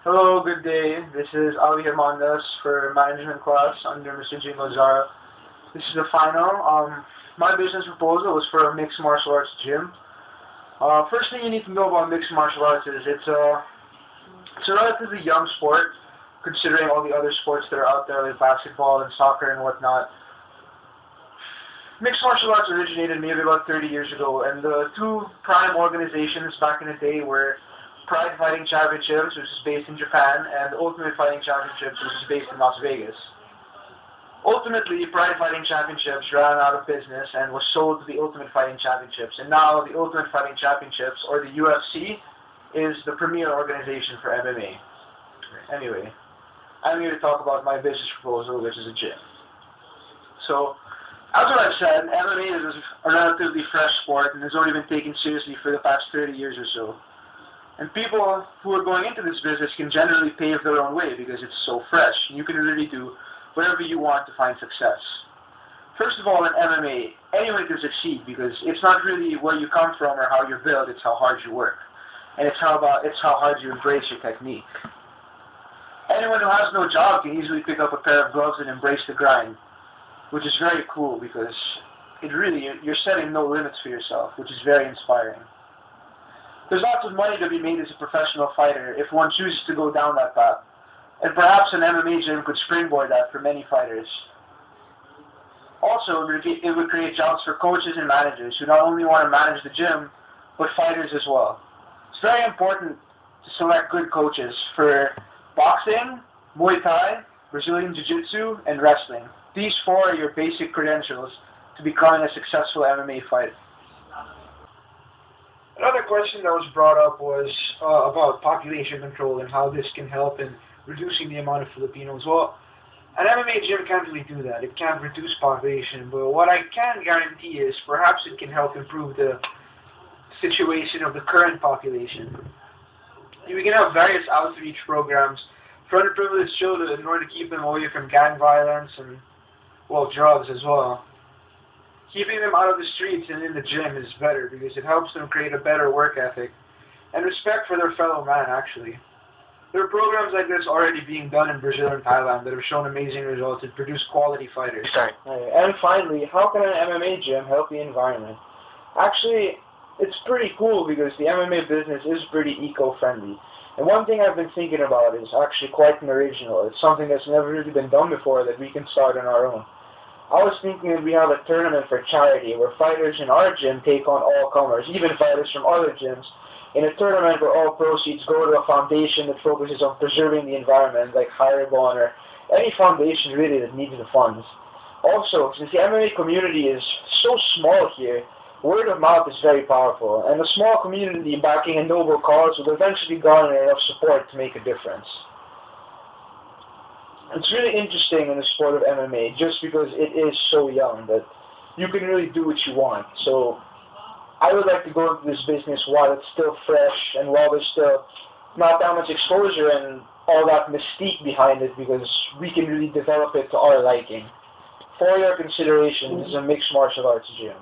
Hello, good day. This is Avi Hemandas for management class under Mr. Zara. This is the final. My business proposal was for a mixed martial arts gym. First thing you need to know about mixed martial arts is it's a relatively young sport, considering all the other sports that are out there like basketball and soccer and whatnot. Mixed martial arts originated maybe about 30 years ago, and the two prime organizations back in the day were Pride Fighting Championships, which is based in Japan, and Ultimate Fighting Championships, which is based in Las Vegas. Ultimately, Pride Fighting Championships ran out of business and was sold to the Ultimate Fighting Championships, and now the Ultimate Fighting Championships, or the UFC, is the premier organization for MMA. Anyway, I'm here to talk about my business proposal, which is a gym. So, as what I've said, MMA is a relatively fresh sport and has only been taken seriously for the past 30 years or so. And people who are going into this business can generally pave their own way because it's so fresh. You can really do whatever you want to find success. First of all, in MMA, anyone can succeed because it's not really where you come from or how you're built, it's how hard you work. And it's how hard you embrace your technique. Anyone who has no job can easily pick up a pair of gloves and embrace the grind, which is very cool because you're setting no limits for yourself, which is very inspiring. There's lots of money to be made as a professional fighter if one chooses to go down that path, and perhaps an MMA gym could springboard that for many fighters. Also, it would create jobs for coaches and managers who not only want to manage the gym, but fighters as well. It's very important to select good coaches for boxing, Muay Thai, Brazilian Jiu-Jitsu, and wrestling. These four are your basic credentials to becoming a successful MMA fighter. Another question that was brought up was about population control and how this can help in reducing the amount of Filipinos. Well, an MMA gym can't really do that. It can't reduce population, but what I can guarantee is perhaps it can help improve the situation of the current population. We can have various outreach programs for underprivileged children in order to keep them away from gang violence and, drugs as well. Keeping them out of the streets and in the gym is better because it helps them create a better work ethic and respect for their fellow man, actually. There are programs like this already being done in Brazil and Thailand that have shown amazing results and produce quality fighters. And finally, how can an MMA gym help the environment? Actually, it's pretty cool because the MMA business is pretty eco-friendly. And one thing I've been thinking about is actually quite an original. It's something that's never really been done before that we can start on our own. I was thinking that we have a tournament for charity where fighters in our gym take on all comers, even fighters from other gyms, in a tournament where all proceeds go to a foundation that focuses on preserving the environment, like Hirebon or any foundation really that needs the funds. Also, since the MMA community is so small here, word of mouth is very powerful, and a small community backing a noble cause will eventually garner enough support to make a difference. It's really interesting in the sport of MMA just because it is so young that you can really do what you want. So I would like to go into this business while it's still fresh and while there's still not that much exposure and all that mystique behind it because we can really develop it to our liking. For your consideration, this is a mixed martial arts gym.